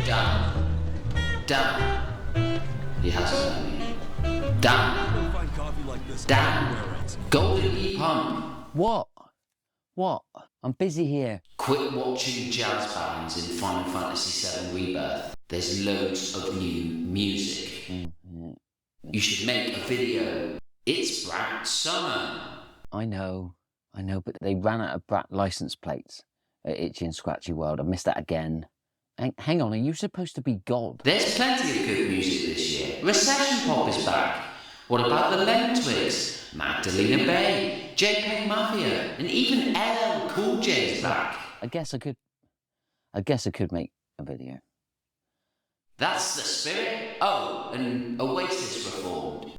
Dan. Dan. He hasn't heard me. Dan. Dan. Golden E-Pump. What? What? I'm busy here. Quit watching jazz bands in Final Fantasy VII Rebirth. There's loads of new music. Mm-hmm. You should make a video. It's Brat Summer. I know, but they ran out of Brat license plates at Itchy and Scratchy World. I missed that again. Hang on, are you supposed to be God? There's plenty of good music this year. Recession Pop is back. What about the Lemon Twigs, Magdalena Bay, JPEG Mafia, and even LL Cool J's back? I guess I could make a video. That's the spirit. Oh, and Oasis reformed.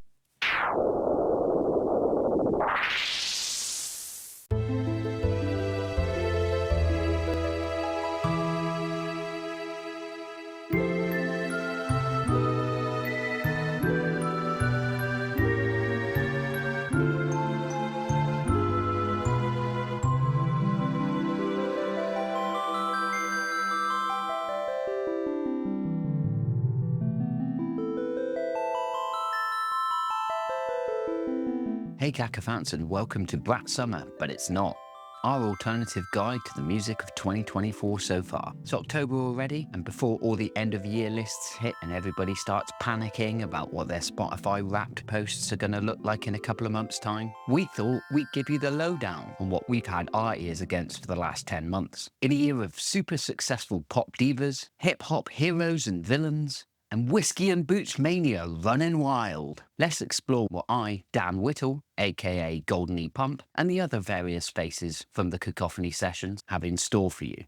Hey Cacophants, and welcome to Brat Summer, but it's not. Our alternative guide to the music of 2024 so far. It's October already, and before all the end of year lists hit and everybody starts panicking about what their Spotify Wrapped posts are going to look like in a couple of months' time, we thought we'd give you the lowdown on what we've had our ears against for the last 10 months. In a year of super successful pop divas, hip-hop heroes and villains, and whiskey and boots mania running wild. Let's explore what I, Dan Whittle, aka Golden E-Pump, and the other various faces from the Cacophony Sessions have in store for you.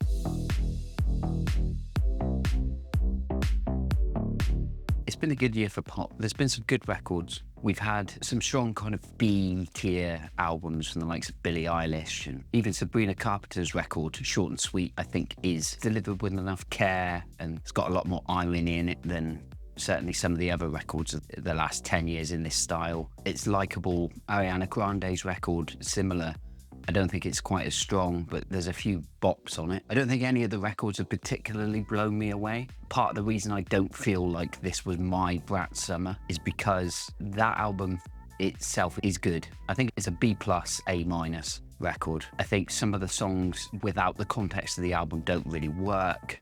It's been a good year for pop. There's been some good records. We've had some strong kind of B-tier albums from the likes of Billie Eilish, and even Sabrina Carpenter's record, Short and Sweet, I think is delivered with enough care, and it's got a lot more irony in it than certainly some of the other records of the last 10 years in this style. It's likeable. Ariana Grande's record, similar. I don't think it's quite as strong, but there's a few bops on it. I don't think any of the records have particularly blown me away. Part of the reason I don't feel like this was my Brat Summer is because that album itself is good. I think it's a B+, A- record. I think some of the songs without the context of the album don't really work.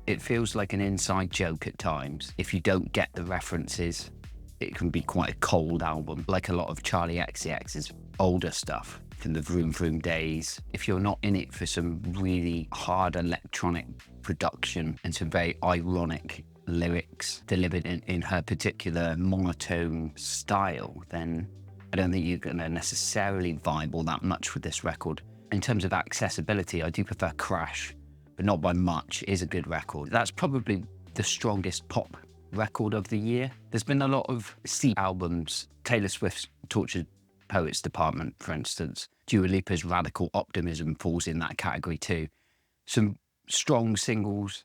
It feels like an inside joke at times. If you don't get the references, it can be quite a cold album, like a lot of Charlie XCX's older stuff from the Vroom Vroom days. If you're not in it for some really hard electronic production and some very ironic lyrics delivered in her particular monotone style, then I don't think you're going to necessarily vibe all that much with this record. In terms of accessibility, I do prefer Crash, but not by much. It is a good record. That's probably the strongest pop record of the year. There's been a lot of C albums. Taylor Swift's Tortured Poets Department, for instance. Dua Lipa's Radical Optimism falls in that category too. Some strong singles,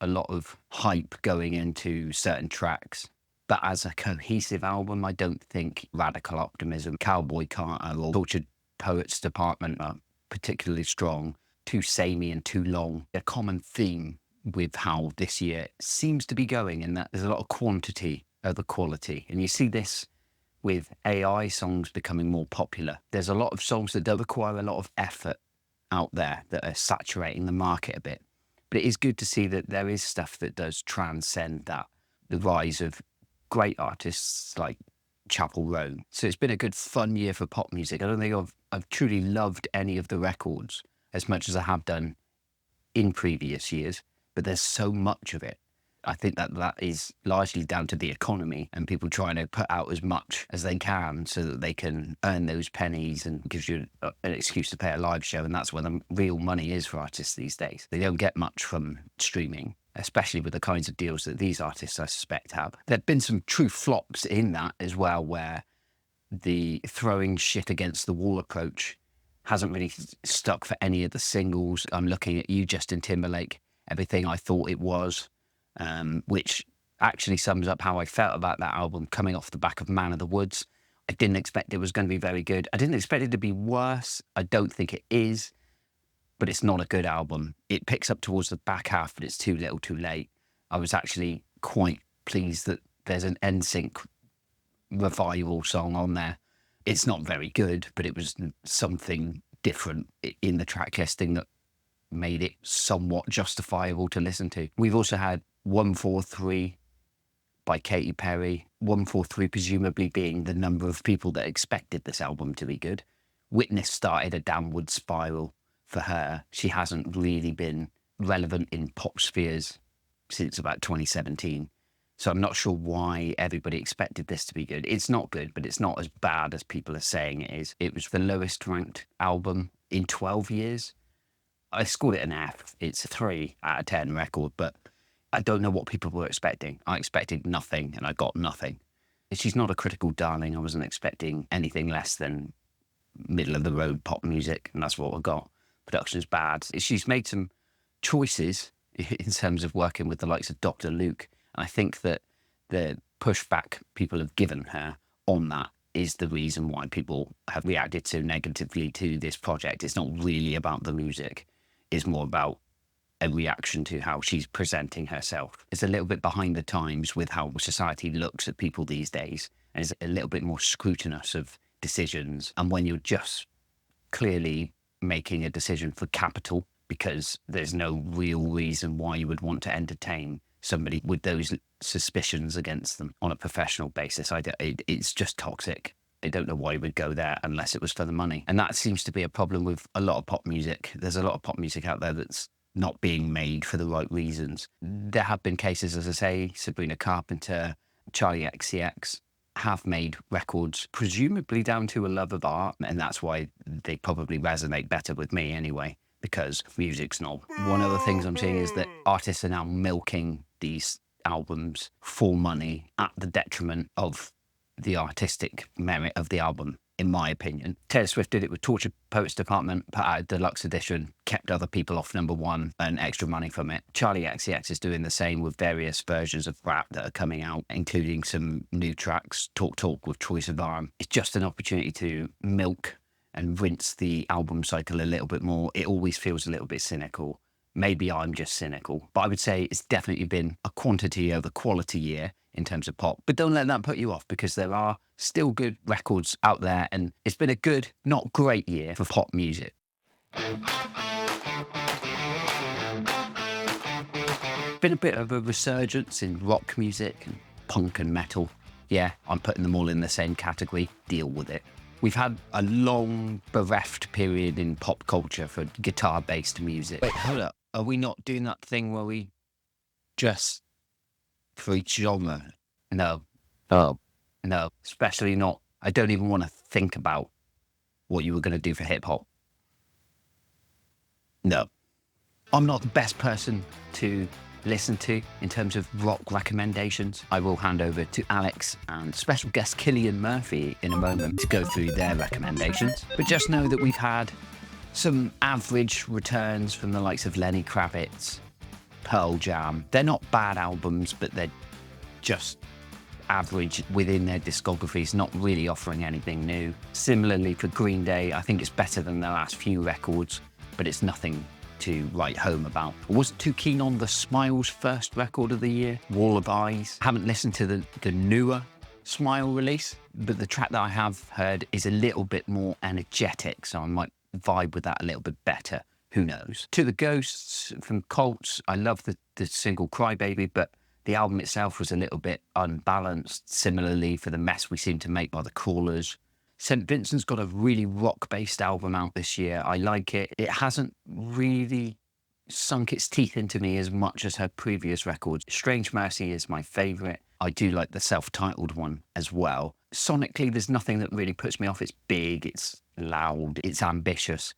a lot of hype going into certain tracks. But as a cohesive album, I don't think Radical Optimism, Cowboy Carter, or Tortured Poets Department are particularly strong. Too samey and too long. A common theme with how this year seems to be going, in that there's a lot of quantity over quality. And you see this with AI songs becoming more popular. There's a lot of songs that don't require a lot of effort out there that are saturating the market a bit. But it is good to see that there is stuff that does transcend that. The rise of great artists like Chapel Roan. So it's been a good fun year for pop music. I don't think I've truly loved any of the records as much as I have done in previous years, but there's so much of it. I think that is largely down to the economy and people trying to put out as much as they can so that they can earn those pennies, and gives you an excuse to pay a live show. And that's where the real money is for artists these days. They don't get much from streaming, especially with the kinds of deals that these artists, I suspect, have. There have been some true flops in that as well, where the throwing shit against the wall approach hasn't really stuck for any of the singles. I'm looking at you, Justin Timberlake, Everything I Thought It Was, which actually sums up how I felt about that album coming off the back of Man of the Woods. I didn't expect it was going to be very good. I didn't expect it to be worse. I don't think it is, but it's not a good album. It picks up towards the back half, but it's too little too late. I was actually quite pleased that there's an NSYNC revival song on there. It's not very good, but it was something different in the track listing that made it somewhat justifiable to listen to. We've also had 143 by Katy Perry, 143 presumably being the number of people that expected this album to be good. Witness started a downward spiral for her. She hasn't really been relevant in pop spheres since about 2017. So I'm not sure why everybody expected this to be good. It's not good, but it's not as bad as people are saying it is. It was the lowest ranked album in 12 years. I scored it an F. It's a 3 out of 10 record, but I don't know what people were expecting. I expected nothing and I got nothing. She's not a critical darling. I wasn't expecting anything less than middle of the road pop music, and that's what I got. Production's bad. She's made some choices in terms of working with the likes of Dr. Luke. And I think that the pushback people have given her on that is the reason why people have reacted so negatively to this project. It's not really about the music. It's more about a reaction to how she's presenting herself. It's a little bit behind the times with how society looks at people these days, and is a little bit more scrutinous of decisions. And when you're just clearly making a decision for capital because there's no real reason why you would want to entertain somebody with those suspicions against them on a professional basis, it's just toxic. I don't know why you would go there unless it was for the money. And that seems to be a problem with a lot of pop music. There's a lot of pop music out there that's not being made for the right reasons. There have been cases, as I say, Sabrina Carpenter, Charlie XCX have made records presumably down to a love of art, and that's why they probably resonate better with me anyway, because music snob. One of the things I'm seeing is that artists are now milking these albums for money at the detriment of the artistic merit of the album, in my opinion. Taylor Swift did it with Tortured Poets Department, put out a deluxe edition, kept other people off number one, and extra money from it. Charlie XCX is doing the same with various versions of Brat that are coming out, including some new tracks, Talk Talk with Troye Sivan. It's just an opportunity to milk and rinse the album cycle a little bit more. It always feels a little bit cynical. Maybe I'm just cynical, but I would say it's definitely been a quantity over quality year in terms of pop. But don't let that put you off, because there are still good records out there, and it's been a good, not great year for pop music. Been a bit of a resurgence in rock music and punk and metal. Yeah, I'm putting them all in the same category. Deal with it. We've had a long bereft period in pop culture for guitar-based music. Wait, hold up. Are we not doing that thing where we just, for each genre? No. Oh, no. Especially not. I don't even want to think about what you were going to do for hip-hop. No. I'm not the best person to listen to in terms of rock recommendations. I will hand over to Alex and special guest Cillian Murphy in a moment to go through their recommendations. But just know that we've had some average returns from the likes of Lenny Kravitz, Pearl Jam. They're not bad albums, but they're just average within their discographies, not really offering anything new. Similarly for Green Day, I think it's better than their last few records, but it's nothing to write home about. I wasn't too keen on the Smiles first record of the year, Wall of Eyes. Haven't listened to the newer Smile release, but the track that I have heard is a little bit more energetic, so I might vibe with that a little bit better. Who knows? To the Ghosts from Colts, I love the single Crybaby, but the album itself was a little bit unbalanced. Similarly for The Mess We Seem to Make by The Crawlers. St. Vincent's got a really rock-based album out this year. I like it. It hasn't really sunk its teeth into me as much as her previous records. Strange Mercy is my favourite. I do like the self-titled one as well. Sonically, there's nothing that really puts me off. It's big, it's loud, it's ambitious,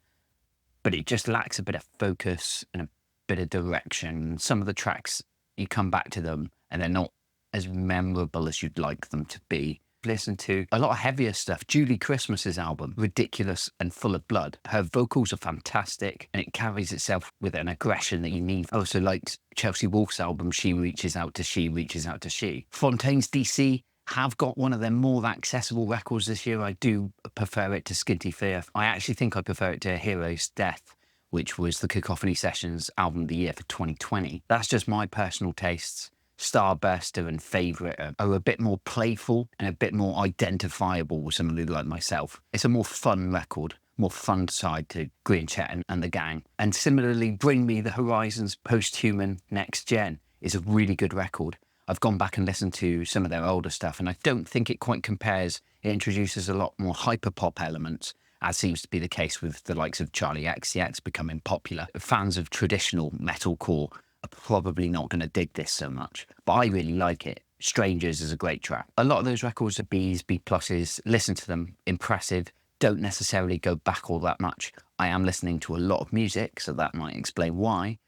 but it just lacks a bit of focus and a bit of direction. Some of the tracks, you come back to them and they're not as memorable as you'd like them to be. Listen to a lot of heavier stuff. Julie Christmas's album, Ridiculous and Full of Blood. Her vocals are fantastic and it carries itself with an aggression that you need. I also liked Chelsea Wolfe's album, She Reaches Out to She Reaches Out to She. Fontaine's DC have got one of their more accessible records this year. I do prefer it to Skinty Fear. I actually think I prefer it to Hero's Death, which was the Cacophony Sessions album of the year for 2020. That's just my personal tastes. Starburster and Favourite are a bit more playful and a bit more identifiable with somebody like myself. It's a more fun record, more fun side to Green Chet and the gang. And similarly, Bring Me the Horizons Posthuman Next Gen is a really good record. I've gone back and listened to some of their older stuff, and I don't think it quite compares. It introduces a lot more hyperpop elements, as seems to be the case with the likes of Charlie XCX becoming popular. Fans of traditional metalcore are probably not going to dig this so much, but I really like it. Strangers is a great track. A lot of those records are Bs, B pluses. Listen to them, impressive. Don't necessarily go back all that much. I am listening to a lot of music, so that might explain why.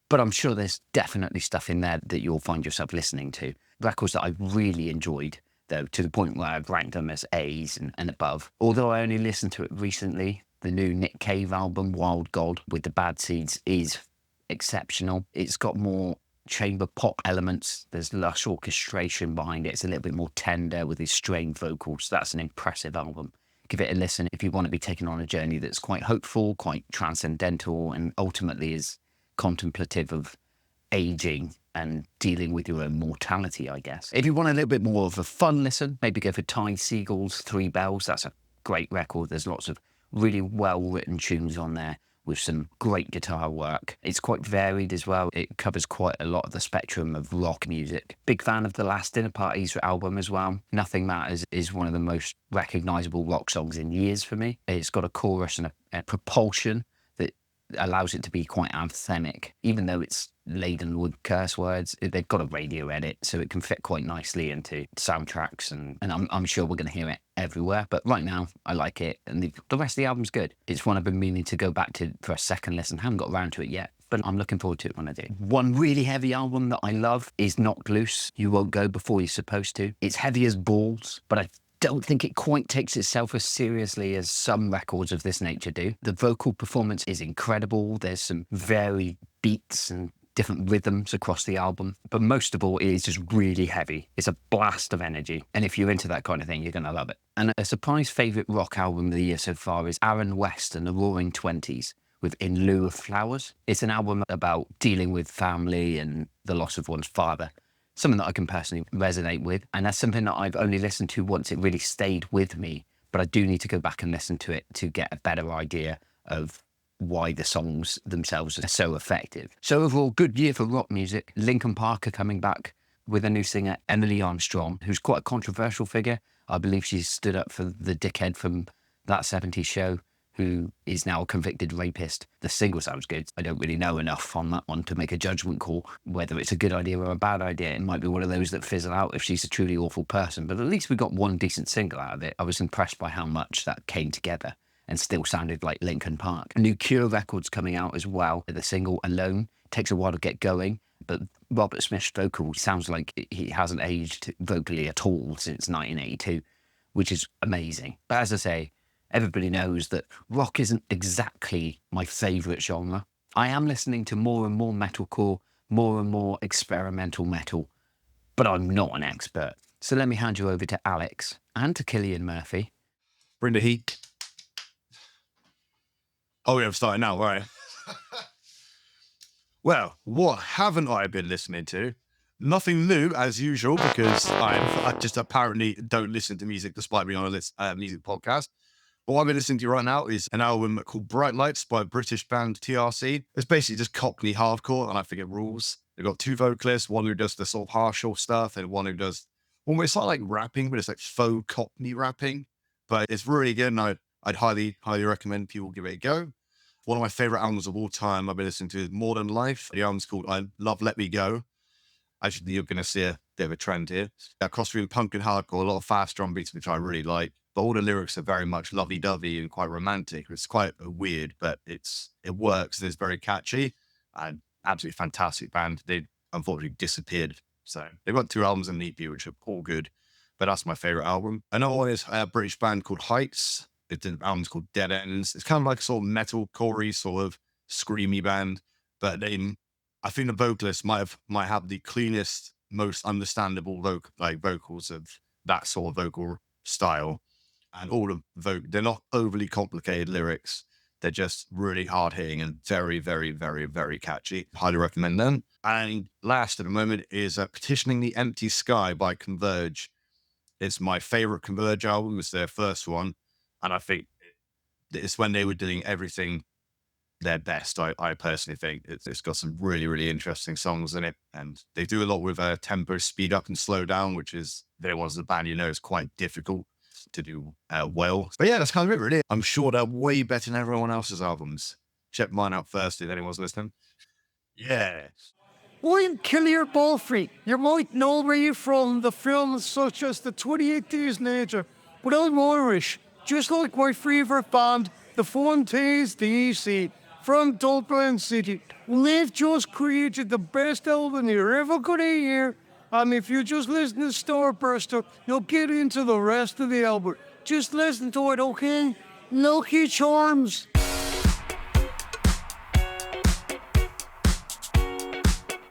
But I'm sure there's definitely stuff in there that you'll find yourself listening to. Records that I really enjoyed, though, to the point where I've ranked them as A's and above. Although I only listened to it recently, the new Nick Cave album, Wild God, with the Bad Seeds, is exceptional. It's got more chamber pop elements. There's lush orchestration behind it. It's a little bit more tender with his strained vocals. That's an impressive album. Give it a listen if you want to be taken on a journey that's quite hopeful, quite transcendental, and ultimately is contemplative of aging and dealing with your own mortality, I guess. If you want a little bit more of a fun listen, maybe go for Ty Seagull's Three Bells. That's a great record. There's lots of really well-written tunes on there with some great guitar work. It's quite varied as well. It covers quite a lot of the spectrum of rock music. Big fan of the Last Dinner Parties album as well. Nothing Matters is one of the most recognisable rock songs in years for me. It's got a chorus and a propulsion that allows it to be quite anthemic, even though it's laden with curse words. They've got a radio edit, so it can fit quite nicely into soundtracks, and I'm sure we're going to hear it everywhere. But right now, I like it, and the rest of the album's good. It's one I've been meaning to go back to for a second listen. Haven't got around to it yet, but I'm looking forward to it when I do. One really heavy album that I love is Knocked Loose. You Won't Go Before You're Supposed to. It's heavy as balls, but I don't think it quite takes itself as seriously as some records of this nature do. The vocal performance is incredible. There's some varied beats and different rhythms across the album, but most of all, it is just really heavy. It's a blast of energy, and if you're into that kind of thing, you're going to love it. And a surprise favourite rock album of the year so far is Aaron West and the Roaring Twenties with In Lieu of Flowers. It's an album about dealing with family and the loss of one's father. Something that I can personally resonate with, and that's something that I've only listened to once. It really stayed with me, but I do need to go back and listen to it to get a better idea of why the songs themselves are so effective. So overall, good year for rock music. Linkin Park are coming back with a new singer, Emily Armstrong, who's quite a controversial figure. I believe she stood up for the dickhead from That 70s Show, who is now a convicted rapist. The single sounds good. I don't really know enough on that one to make a judgment call whether it's a good idea or a bad idea. It might be one of those that fizzle out if she's a truly awful person, but at least we got one decent single out of it. I was impressed by how much that came together and still sounded like Linkin Park. A new Cure record's coming out as well. The single Alone takes a while to get going, but Robert Smith's vocal sounds like he hasn't aged vocally at all since 1982, which is amazing. But as I say, everybody knows that rock isn't exactly my favourite genre. I am listening to more and more metalcore, more and more experimental metal, but I'm not an expert. So let me hand you over to Alex and to Cillian Murphy. Bring the heat. Oh, yeah, I'm starting now, right? Well, what haven't I been listening to? Nothing new, as usual, because I just apparently don't listen to music despite being on a music podcast. What I've been listening to right now is an album called Bright Lights by British band TRC. It's basically just Cockney hardcore, and I think it rules. They've got two vocalists, one who does the sort of harsher stuff, and one who does, well, it's not like rapping, but it's like faux Cockney rapping. But it's really good, and I'd highly recommend people give it a go. One of my favorite albums of all time I've been listening to is Modern Life. The album's called I Love Let Me Go. Actually, you're going to see a bit of a trend here. A cross between punk and hardcore, a lot of fast drum beats, which I really like. But all the lyrics are very much lovey-dovey and quite romantic. It's quite weird, but it works. It's very catchy and absolutely fantastic band. They unfortunately disappeared. So they've got two albums in the EP, which are all good. But that's my favorite album. Another one is a British band called Heights. The album's called Dead Ends. It's kind of like a sort of metalcore-y, sort of screamy band. But I think the vocalist might have the cleanest, most understandable vocals of that sort of vocal style. And all of they're not overly complicated lyrics. They're just really hard hitting and very, very, very, very catchy. Highly recommend them. And last at the moment is Petitioning the Empty Sky by Converge. It's my favorite Converge album. It was their first one. And I think it's when they were doing everything their best. I personally think it's got some really, really interesting songs in it. And they do a lot with tempo, speed up and slow down, which is, there was a band, is quite difficult to do well. But yeah, that's kind of it, really. I'm sure they're way better than everyone else's albums. Check mine out first if anyone's listening. Yeah. I'm Cillian Murphy. You might know me from the films such as The 28 Days Later, but I'm Irish, just like my favourite band, the Fontaines DC, from Dublin City. They've just created the best album you're ever gonna hear, and if you just listen to Starburster, you'll get into the rest of the album. Just listen to it, okay? Lucky Charms.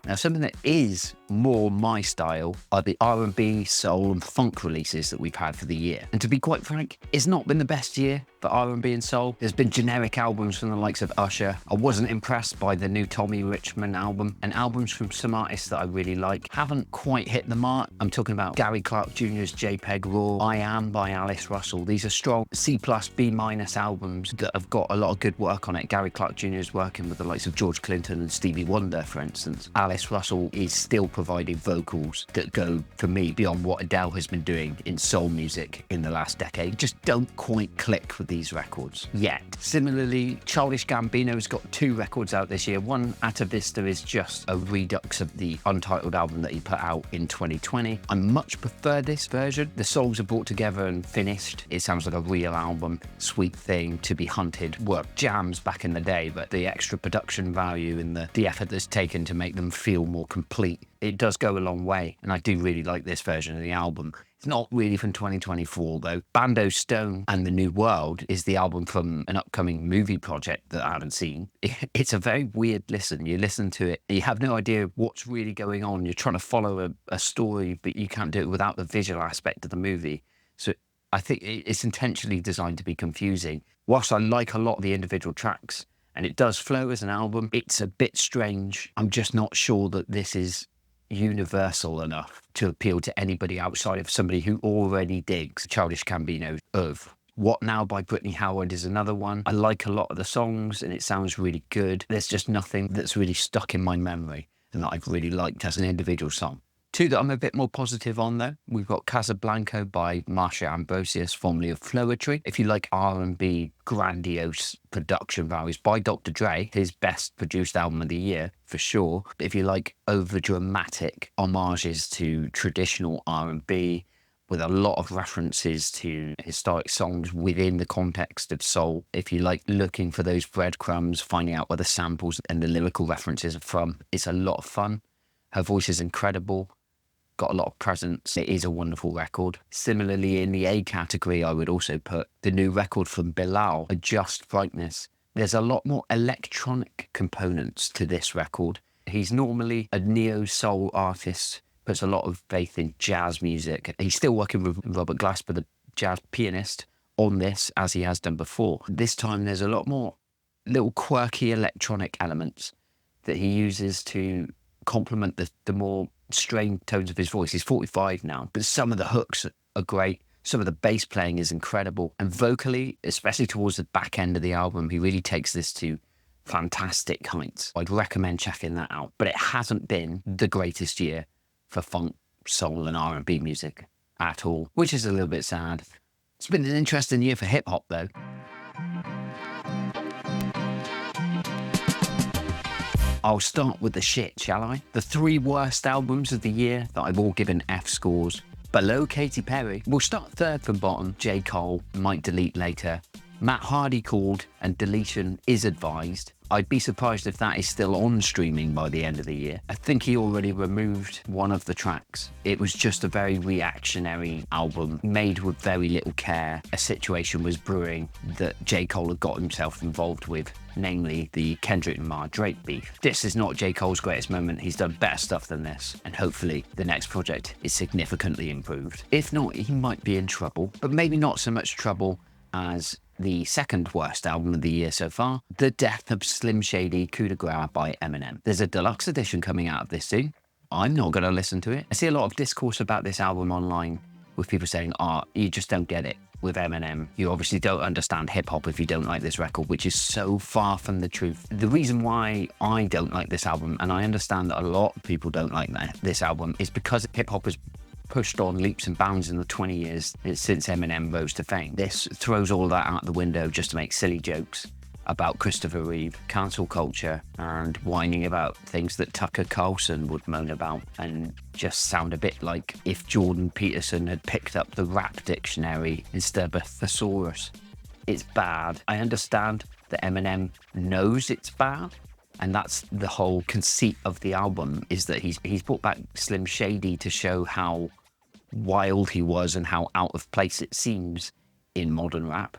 Now, something that is more my style are the R&B, soul and funk releases that we've had for the year. And to be quite frank, it's not been the best year for R&B and soul. There's been generic albums from the likes of Usher. I wasn't impressed by the new Tommy Richmond album, and albums from some artists that I really like haven't quite hit the mark. I'm talking about Gary Clark Jr.'s JPEG Raw, I Am by Alice Russell. These are strong C+, B- albums that have got a lot of good work on it. Gary Clark Jr. is working with the likes of George Clinton and Stevie Wonder, for instance. Alice Russell is still providing vocals that go, for me, beyond what Adele has been doing in soul music in the last decade. Just don't quite click with these records yet. Similarly, Childish Gambino's got 2 records out this year. One, Atta Vista, is just a redux of the Untitled album that he put out in 2020. I much prefer this version. The songs are brought together and finished. It sounds like a real album. Sweet Thing, To Be Hunted were jams back in the day, but the extra production value and the effort that's taken to make them feel more complete, it does go a long way, and I do really like this version of the album. It's not really from 2024 though. Bando Stone and the New World is the album from an upcoming movie project that I haven't seen. It's a very weird listen. You listen to it, you have no idea what's really going on. You're trying to follow a story, but you can't do it without the visual aspect of the movie. So I think it's intentionally designed to be confusing. Whilst I like a lot of the individual tracks, and it does flow as an album, it's a bit strange. I'm just not sure that this is universal enough to appeal to anybody outside of somebody who already digs Childish Gambino of. What Now by Brittany Howard is another one. I like a lot of the songs and it sounds really good. There's just nothing that's really stuck in my memory and that I've really liked as an individual song. 2 that I'm a bit more positive on though. We've got Casablanca by Marsha Ambrosius, formerly of Floetry. If you like R&B grandiose production values by Dr. Dre, his best produced album of the year for sure. If you like over dramatic homages to traditional R&B with a lot of references to historic songs within the context of soul. If you like looking for those breadcrumbs, finding out where the samples and the lyrical references are from, it's a lot of fun. Her voice is incredible. Got a lot of presence. It is a wonderful record. Similarly, in the A category, I would also put the new record from Bilal, Adjust Brightness. There's a lot more electronic components to this record. He's normally a neo-soul artist, puts a lot of faith in jazz music. He's still working with Robert Glasper, the jazz pianist, on this, as he has done before. This time, there's a lot more little quirky electronic elements that he uses to complement the more strained tones of his voice. He's 45 now, but some of the hooks are great. Some of the bass playing is incredible. And vocally, especially towards the back end of the album, he really takes this to fantastic heights. I'd recommend checking that out. But it hasn't been the greatest year for funk, soul and R&B music at all, which is a little bit sad. It's been an interesting year for hip hop though. I'll start with the shit, shall I? The 3 worst albums of the year that I've all given F scores. Below Katy Perry, we'll start 3rd from bottom. J. Cole, might delete later. Matt Hardy called, and deletion is advised. I'd be surprised if that is still on streaming by the end of the year. I think he already removed one of the tracks. It was just a very reactionary album, made with very little care. A situation was brewing that J. Cole had got himself involved with, namely the Kendrick Lamar Drake beef. This is not J. Cole's greatest moment. He's done better stuff than this, and hopefully the next project is significantly improved. If not, he might be in trouble, but maybe not so much trouble as the second worst album of the year so far, The Death of Slim Shady Coup de Grace by Eminem. There's a deluxe edition coming out of this soon. I'm not going to listen to it. I see a lot of discourse about this album online with people saying, you just don't get it with Eminem. You obviously don't understand hip-hop if you don't like this record, which is so far from the truth. The reason why I don't like this album, and I understand that a lot of people don't like this album, is because hip-hop has pushed on leaps and bounds in the 20 years since Eminem rose to fame. This throws all that out the window just to make silly jokes about Christopher Reeve, cancel culture, and whining about things that Tucker Carlson would moan about, and just sound a bit like if Jordan Peterson had picked up the rap dictionary instead of a thesaurus. It's bad. I understand that Eminem knows it's bad, and that's the whole conceit of the album, is that he's brought back Slim Shady to show how wild he was and how out of place it seems in modern rap.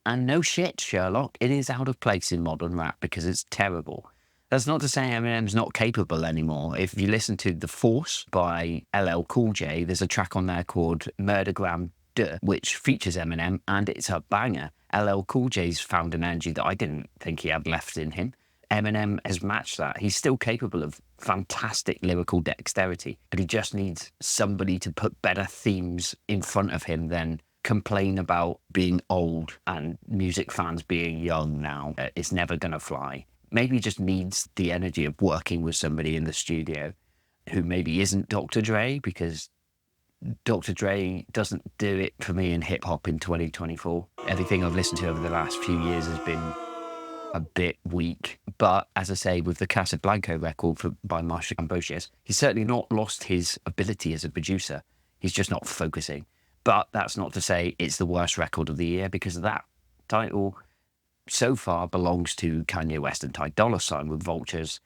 And no shit, Sherlock, it is out of place in modern rap because it's terrible. That's not to say Eminem's not capable anymore. If you listen to The Force by LL Cool J, there's a track on there called Murdergram Duh, which features Eminem, and it's a banger. LL Cool J's found an energy that I didn't think he had left in him. Eminem has matched that. He's still capable of fantastic lyrical dexterity, but he just needs somebody to put better themes in front of him than complain about being old and music fans being young now. It's never going to fly. Maybe he just needs the energy of working with somebody in the studio who maybe isn't Dr. Dre, because Dr. Dre doesn't do it for me in hip-hop in 2024. Everything I've listened to over the last few years has been a bit weak. But as I say, with the Casablanca record by Marshall Ambrosius, he's certainly not lost his ability as a producer. He's just not focusing. But that's not to say it's the worst record of the year, because that title so far belongs to Kanye West and Ty Dolla $ign with Vultures.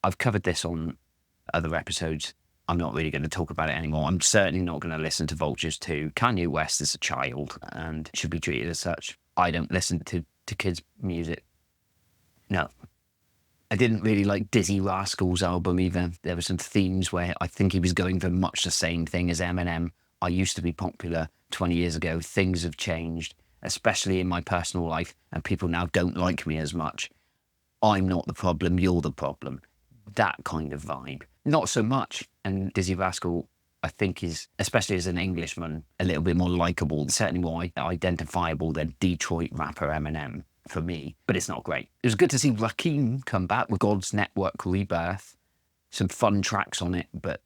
I've covered this on other episodes. I'm not really going to talk about it anymore. I'm certainly not going to listen to Vultures 2. Kanye West is a child and should be treated as such. I don't listen to kids' music. No. I didn't really like Dizzy Rascal's album either. There were some themes where I think he was going for much the same thing as Eminem. I used to be popular 20 years ago. Things have changed, especially in my personal life, and people now don't like me as much. I'm not the problem, you're the problem. That kind of vibe. Not so much. And Dizzy Rascal, I think, is, especially as an Englishman, a little bit more likeable, certainly more identifiable than Detroit rapper Eminem for me. But it's not great. It was good to see Rakim come back with God's Network Rebirth. Some fun tracks on it, but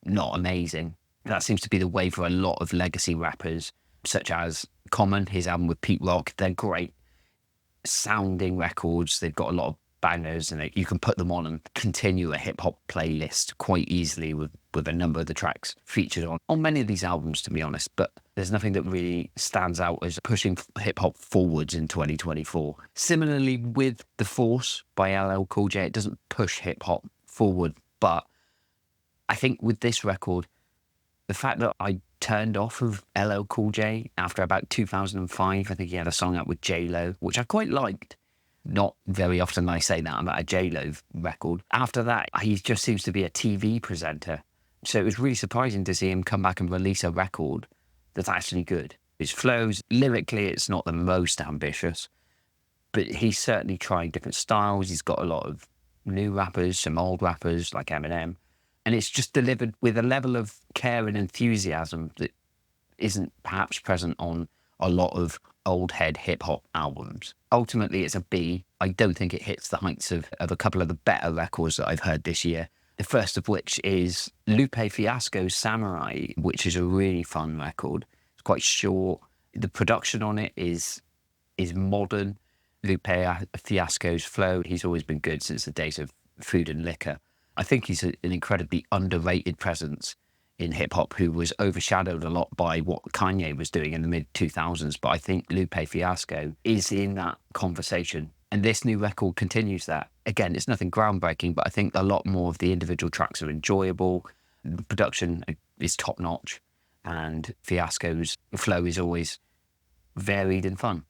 not amazing. That seems to be the way for a lot of legacy rappers, such as Common, his album with Pete Rock. They're great sounding records. They've got a lot of bangers, and you can put them on and continue a hip-hop playlist quite easily with a number of the tracks featured on many of these albums, to be honest. But there's nothing that really stands out as pushing hip-hop forwards in 2024. Similarly with The Force by LL Cool J, it doesn't push hip-hop forward, but I think with this record, the fact that I turned off of LL Cool J after about 2005, I think he had a song out with J-Lo, which I quite liked. Not very often I say that about a J-Lo record. After that, he just seems to be a TV presenter. So it was really surprising to see him come back and release a record that's actually good. His flows, lyrically, it's not the most ambitious, but he's certainly trying different styles. He's got a lot of new rappers, some old rappers like Eminem. And it's just delivered with a level of care and enthusiasm that isn't perhaps present on a lot of old head hip-hop albums. Ultimately, it's a B. I don't think it hits the heights of a couple of the better records that I've heard this year. The first of which is Lupe Fiasco's Samurai, which is a really fun record. It's quite short. The production on it is modern. Lupe Fiasco's flow, he's always been good since the days of Food and Liquor. I think he's an incredibly underrated presence in hip-hop who was overshadowed a lot by what Kanye was doing in the mid-2000s. But I think Lupe Fiasco is in that conversation. And this new record continues that. Again, it's nothing groundbreaking, but I think a lot more of the individual tracks are enjoyable. The production is top-notch. And Fiasco's flow is always varied and fun.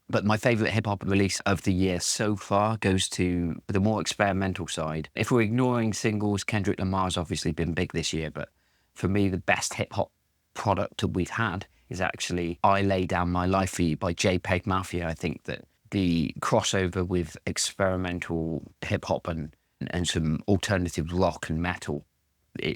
But my favourite hip-hop release of the year so far goes to the more experimental side. If we're ignoring singles, Kendrick Lamar's obviously been big this year, but for me, the best hip-hop product that we've had is actually I Lay Down My Life For You by JPEG Mafia. I think that the crossover with experimental hip hop and some alternative rock and metal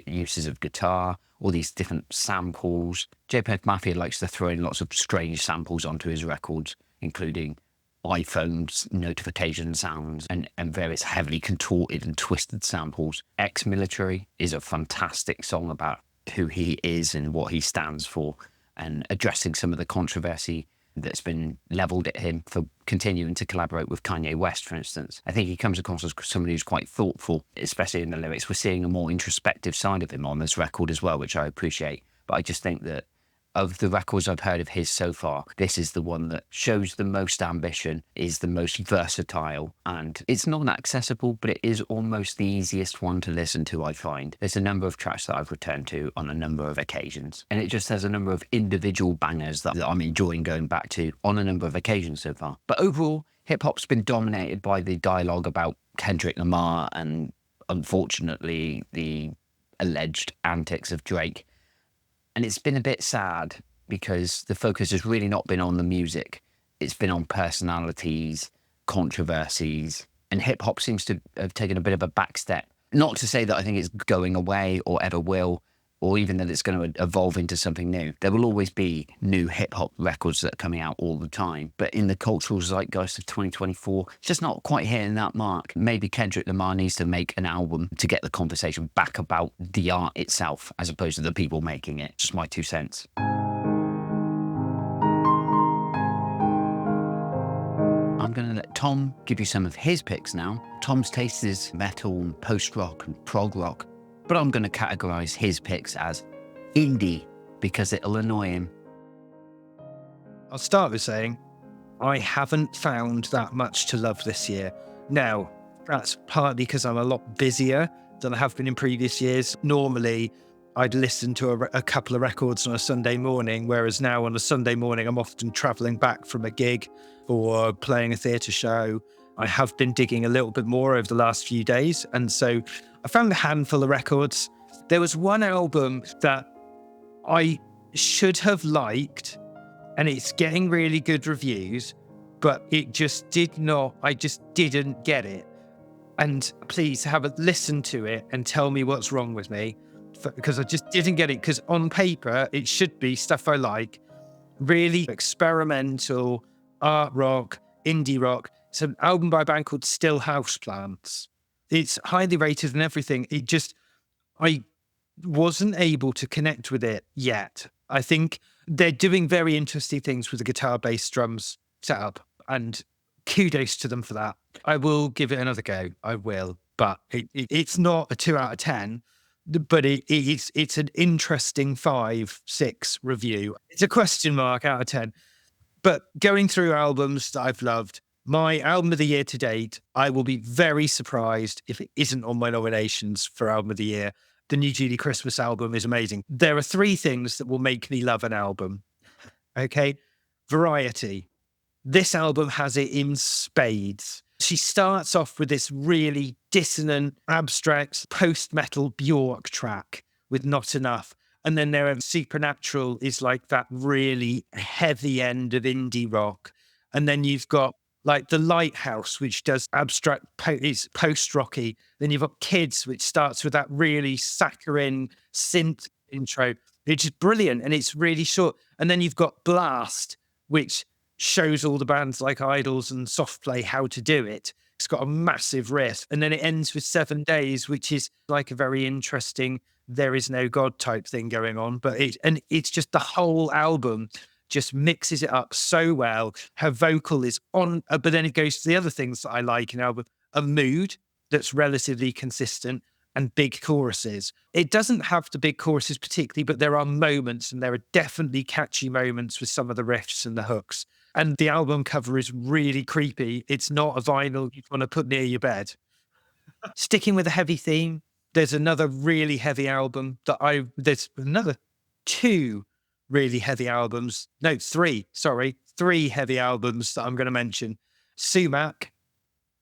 uses of guitar, all these different samples. JPEG Mafia likes to throw in lots of strange samples onto his records, including iPhone's notification sounds and various heavily contorted and twisted samples. Ex-Military is a fantastic song about who he is and what he stands for, and addressing some of the controversy that's been leveled at him for continuing to collaborate with Kanye West, for instance. I think he comes across as somebody who's quite thoughtful, especially in the lyrics. We're seeing a more introspective side of him on this record as well, which I appreciate. But I just think that of the records I've heard of his so far, this is the one that shows the most ambition, is the most versatile, and it's not accessible, but it is almost the easiest one to listen to, I find. There's a number of tracks that I've returned to on a number of occasions, and it just has a number of individual bangers that I'm enjoying going back to on a number of occasions so far. But overall, hip-hop's been dominated by the dialogue about Kendrick Lamar and, unfortunately, the alleged antics of Drake. And it's been a bit sad because the focus has really not been on the music. It's been on personalities, controversies, and hip hop seems to have taken a bit of a back step. Not to say that I think it's going away or ever will, or even that it's going to evolve into something new. There will always be new hip hop records that are coming out all the time. But in the cultural zeitgeist of 2024, it's just not quite hitting that mark. Maybe Kendrick Lamar needs to make an album to get the conversation back about the art itself, as opposed to the people making it. Just my 2 cents. I'm going to let Tom give you some of his picks now. Tom's taste is metal and post-rock and prog rock, but I'm going to categorise his picks as indie because it'll annoy him. I'll start with saying I haven't found that much to love this year. Now, that's partly because I'm a lot busier than I have been in previous years. Normally, I'd listen to a couple of records on a Sunday morning, whereas now on a Sunday morning, I'm often travelling back from a gig or playing a theatre show. I have been digging a little bit more over the last few days, and so I found a handful of records. There was one album that I should have liked, and it's getting really good reviews, but it just did not, I just didn't get it. And please have a listen to it and tell me what's wrong with me, because I just didn't get it. Because on paper, it should be stuff I like, really experimental, art rock, indie rock. It's an album by a band called Still Houseplants. It's highly rated and everything. I wasn't able to connect with it yet. I think they're doing very interesting things with the guitar, bass, drums setup, and kudos to them for that. I will give it another go. I will, but it's not a 2 out of 10, but it's an interesting 5, 6 review. It's a question mark out of 10. But going through albums that I've loved, my album of the year to date, I will be very surprised if it isn't on my nominations for album of the year. The New Judy Christmas album is amazing. There are 3 things that will make me love an album. Okay. Variety. This album has it in spades. She starts off with this really dissonant, abstract, post-metal Bjork track with Not Enough. And then there, Supernatural is like that really heavy end of indie rock. And then you've got like The Lighthouse, which does abstract, is post-rocky. Then you've got Kids, which starts with that really saccharine synth intro, which is brilliant, and it's really short. And then you've got Blast, which shows all the bands like Idols and Softplay how to do it. It's got a massive riff. And then it ends with 7 Days, which is like a very interesting There Is No God type thing going on. But it's just the whole album just mixes it up so well. Her vocal is on, but then it goes to the other things that I like in an album. A mood that's relatively consistent and big choruses. It doesn't have the big choruses particularly, but there are moments, and there are definitely catchy moments with some of the riffs and the hooks. And the album cover is really creepy. It's not a vinyl you'd want to put near your bed. Sticking with a heavy theme, there's another really heavy album there's another 2 really heavy albums. No, 3 heavy albums that I'm going to mention. Sumac.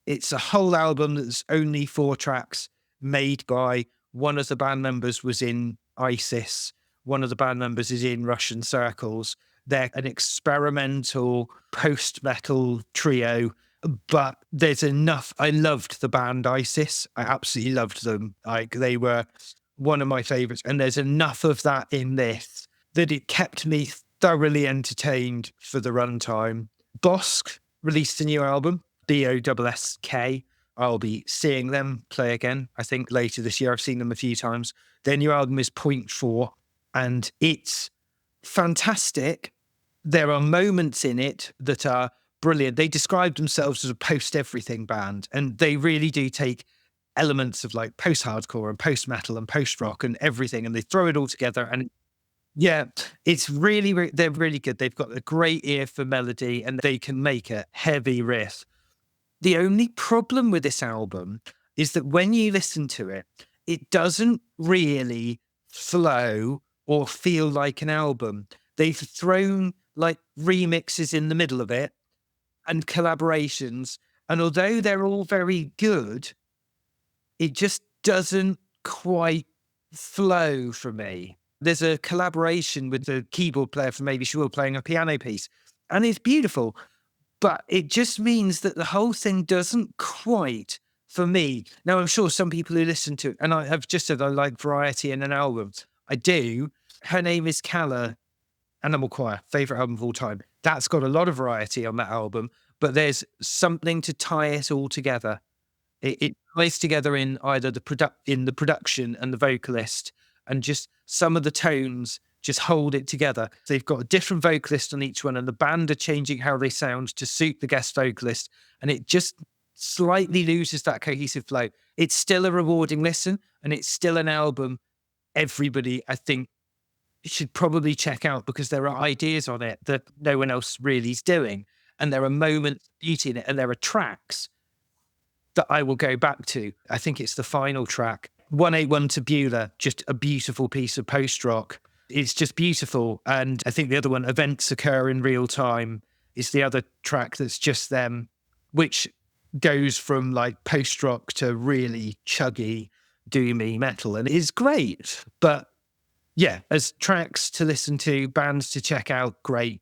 It's a whole album that's only 4 tracks, made by one of the band members was in ISIS, one of the band members is in Russian circles. They're an experimental post-metal trio, but there's enough. I loved the band ISIS. I absolutely loved them. Like, they were one of my favorites. And there's enough of that in this that it kept me thoroughly entertained for the runtime. Bosk released a new album, BOSSK. I'll be seeing them play again, I think, later this year. I've seen them a few times. Their new album is Point 4, and it's fantastic. There are moments in it that are brilliant. They describe themselves as a post-everything band, and they really do take elements of like post-hardcore and post-metal and post-rock and everything, and they throw it all together. And yeah, it's really, they're really good. They've got a great ear for melody, and they can make a heavy riff. The only problem with this album is that when you listen to it, it doesn't really flow or feel like an album. They've thrown like remixes in the middle of it and collaborations. And although they're all very good, it just doesn't quite flow for me. There's a collaboration with the keyboard player from Maybe She Will playing a piano piece, and it's beautiful. But it just means that the whole thing doesn't quite, for me. Now, I'm sure some people who listen to it, and I have just said I like variety in an album. I do. Her Name is Calla, Animal Choir, favourite album of all time. That's got a lot of variety on that album, but there's something to tie it all together. It ties together in either the production and the vocalist, and just some of the tones just hold it together. They've got a different vocalist on each one, and the band are changing how they sound to suit the guest vocalist, and it just slightly loses that cohesive flow. It's still a rewarding listen, and it's still an album everybody, I think, should probably check out, because there are ideas on it that no one else really is doing, and there are moments of beauty in it, and there are tracks that I will go back to. I think it's the final track, 181 to Beulah, just a beautiful piece of post-rock. It's just beautiful. And I think the other one, Events Occur in Real Time, is the other track that's just them, which goes from like post-rock to really chuggy, doomy metal, and it is great. But yeah, as tracks to listen to, bands to check out, great.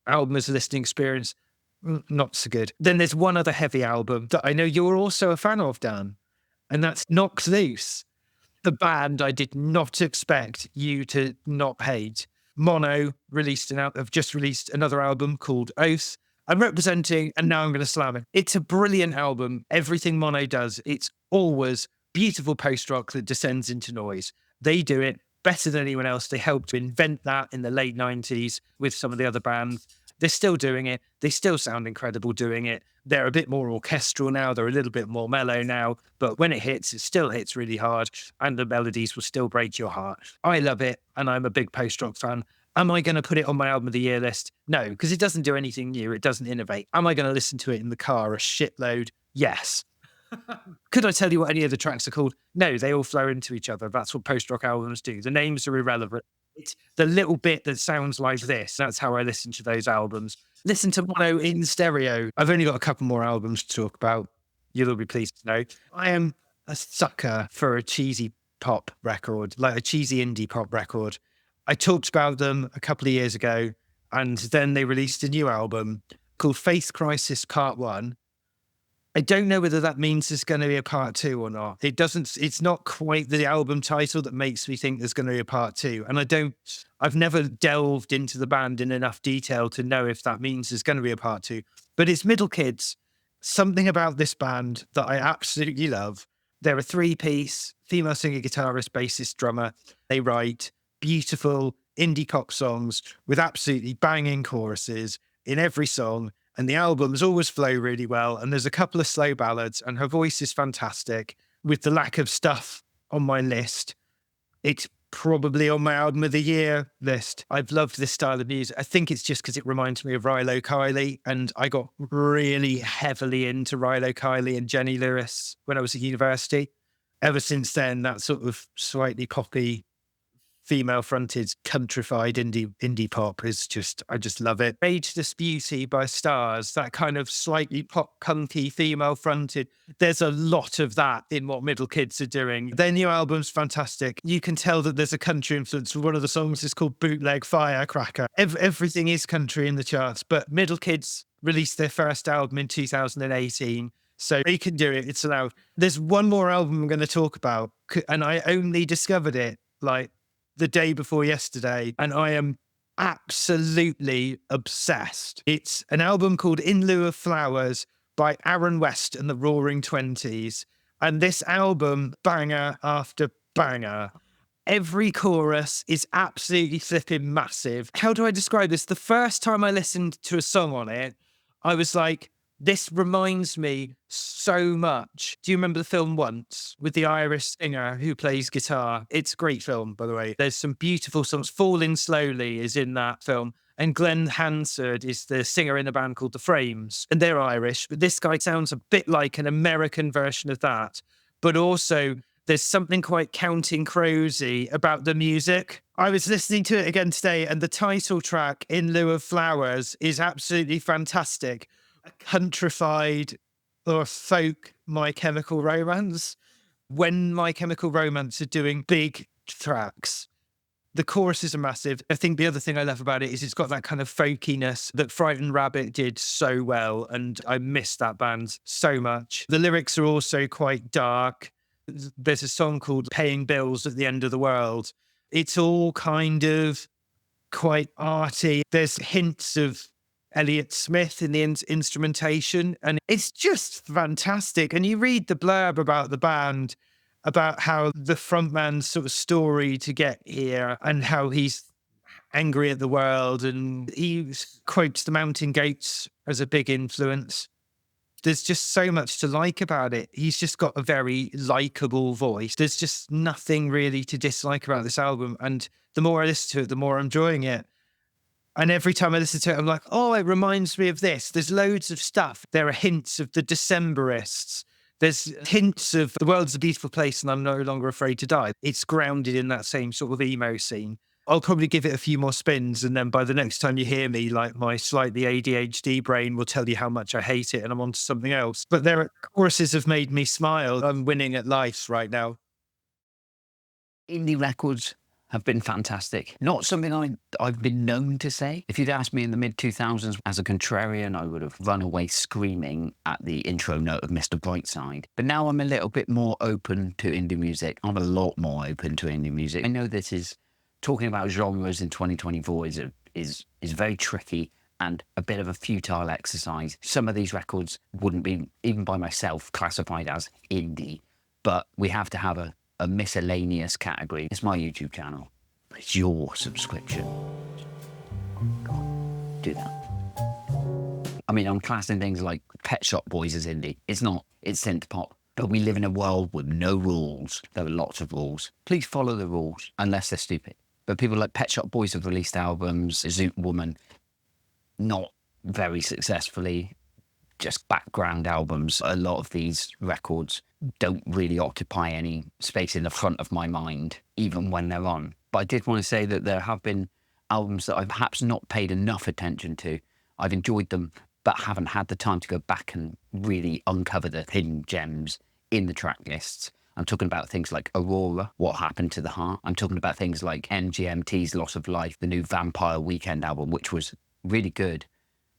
Album as a listening experience, not so good. Then there's one other heavy album that I know you're also a fan of, Dan, and that's Knocked Loose. The band I did not expect you to not hate. Mono have just released another album called Oath. I'm representing, and now I'm going to slam it. It's a brilliant album. Everything Mono does, it's always beautiful post-rock that descends into noise. They do it better than anyone else. They helped to invent that in the late 90s with some of the other bands. They're still doing it. They still sound incredible doing it. They're a bit more orchestral now. They're a little bit more mellow now. But when it hits, it still hits really hard. And the melodies will still break your heart. I love it. And I'm a big post-rock fan. Am I going to put it on my album of the year list? No, because it doesn't do anything new. It doesn't innovate. Am I going to listen to it in the car a shitload? Yes. Could I tell you what any of the tracks are called? No, they all flow into each other. That's what post-rock albums do. The names are irrelevant. It's the little bit that sounds like this. That's how I listen to those albums. Listen to Mono in stereo. I've only got a couple more albums to talk about. You'll be pleased to know. I am a sucker for a cheesy pop record, like a cheesy indie pop record. I talked about them a couple of years ago, and then they released a new album called Faith Crisis Part 1. I don't know whether that means there's going to be a part 2 or not. It's not quite the album title that makes me think there's going to be a part 2. And I've never delved into the band in enough detail to know if that means there's going to be a part 2. But it's Middle Kids. Something about this band that I absolutely love. They're a 3-piece, female singer, guitarist, bassist, drummer. They write beautiful indie pop songs with absolutely banging choruses in every song. And the albums always flow really well. And there's a couple of slow ballads, and her voice is fantastic. With the lack of stuff on my list, it's probably on my album of the year list. I've loved this style of music. I think it's just because it reminds me of Rilo Kiley, and I got really heavily into Rilo Kiley and Jenny Lewis when I was at university. Ever since then, that sort of slightly poppy female-fronted, countrified indie pop is just, I just love it. Ageless Beauty by Stars, that kind of slightly pop-punky, female-fronted. There's a lot of that in what Middle Kids are doing. Their new album's fantastic. You can tell that there's a country influence. One of the songs is called Bootleg Firecracker. Everything is country in the charts, but Middle Kids released their first album in 2018. So they can do it. It's allowed. There's one more album I'm going to talk about, and I only discovered it like the day before yesterday, and I am absolutely obsessed. It's an album called In Lieu of Flowers by Aaron West and the Roaring Twenties. And this album, banger after banger. Every chorus is absolutely flipping massive. How do I describe this? The first time I listened to a song on it, I was like, this reminds me so much. Do you remember the film Once with the Irish singer who plays guitar? It's a great film, by the way. There's some beautiful songs. Falling Slowly is in that film. And Glenn Hansard is the singer in a band called The Frames. And they're Irish, but this guy sounds a bit like an American version of that. But also, there's something quite Counting Crows-y about the music. I was listening to it again today, and the title track, In Lieu of Flowers, is absolutely fantastic. A countrified or folk My Chemical Romance. When My Chemical Romance are doing big tracks, the choruses are massive. I think the other thing I love about it is it's got that kind of folkiness that Frightened Rabbit did so well, and I miss that band so much. The lyrics are also quite dark. There's a song called Paying Bills at the End of the World. It's all kind of quite arty. There's hints of Elliott Smith in the instrumentation, and it's just fantastic. And you read the blurb about the band, about how the frontman's sort of story to get here and how he's angry at the world, and he quotes the Mountain Goats as a big influence. There's just so much to like about it. He's just got a very likable voice. There's just nothing really to dislike about this album, and the more I listen to it, the more I'm enjoying it. And every time I listen to it, I'm like, oh, it reminds me of this. There's loads of stuff. There are hints of the Decemberists. There's hints of The World's a Beautiful Place and I'm No Longer Afraid to Die. It's grounded in that same sort of emo scene. I'll probably give it a few more spins, and then by the next time you hear me, like, my slightly ADHD brain will tell you how much I hate it and I'm on to something else. But their choruses have made me smile. I'm winning at life right now. Indie records have been fantastic. Not something I've been known to say. If you'd asked me in the mid-2000s as a contrarian, I would have run away screaming at the intro note of Mr. Brightside. But now I'm a little bit more open to indie music. I'm a lot more open to indie music. I know this is, talking about genres in 2024 is very tricky and a bit of a futile exercise. Some of these records wouldn't be, even by myself, classified as indie, but we have to have a miscellaneous category. It's my YouTube channel. It's your subscription. Go on, do that. I mean, I'm classing things like Pet Shop Boys as indie. It's not. It's synth pop. But we live in a world with no rules. There are lots of rules. Please follow the rules, unless they're stupid. But people like Pet Shop Boys have released albums. Zoot Woman, not very successfully, just background albums. A lot of these records don't really occupy any space in the front of my mind, even when they're on. But I did want to say that there have been albums that I've perhaps not paid enough attention to. I've enjoyed them, but haven't had the time to go back and really uncover the hidden gems in the track lists. I'm talking about things like Aurora, What Happened to the Heart. I'm talking about things like NGMT's Loss of Life, the new Vampire Weekend album, which was really good,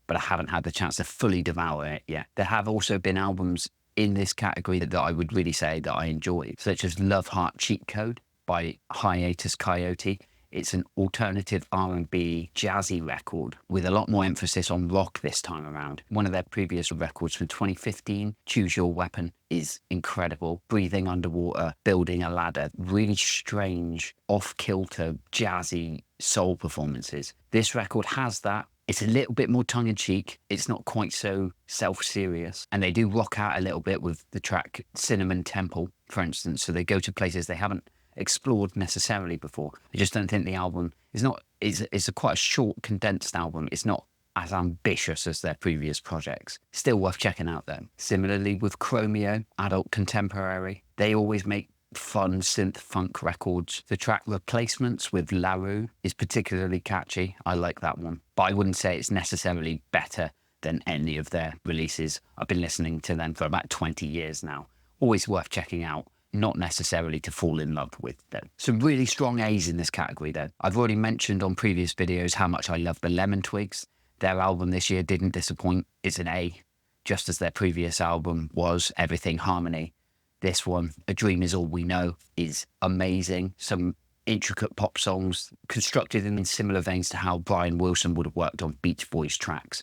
but I haven't had the chance to fully devour it yet. There have also been albums in this category that I would really say that I enjoy, such as Love Heart Cheat Code by Hiatus Coyote. It's an alternative R&B jazzy record with a lot more emphasis on rock this time around. One of their previous records from 2015, Choose Your Weapon, is incredible. Breathing Underwater, Building a Ladder, really strange, off-kilter, jazzy soul performances. This record has that. It's a little bit more tongue-in-cheek. It's not quite so self-serious. And they do rock out a little bit with the track Cinnamon Temple, for instance. So they go to places they haven't explored necessarily before. I just don't think the album is not, it's quite a short, condensed album. It's not as ambitious as their previous projects. Still worth checking out though. Similarly with Chromeo, Adult Contemporary, they always make fun synth funk records. The track Replacements with LaRue is particularly catchy. I like that one. But I wouldn't say it's necessarily better than any of their releases. I've been listening to them for about 20 years now. Always worth checking out. Not necessarily to fall in love with, though. Some really strong A's in this category, though. I've already mentioned on previous videos how much I love the Lemon Twigs. Their album this year didn't disappoint. It's an A, just as their previous album was, Everything Harmony. This one, A Dream Is All We Know, is amazing. Some intricate pop songs constructed in similar veins to how Brian Wilson would have worked on Beach Boys tracks.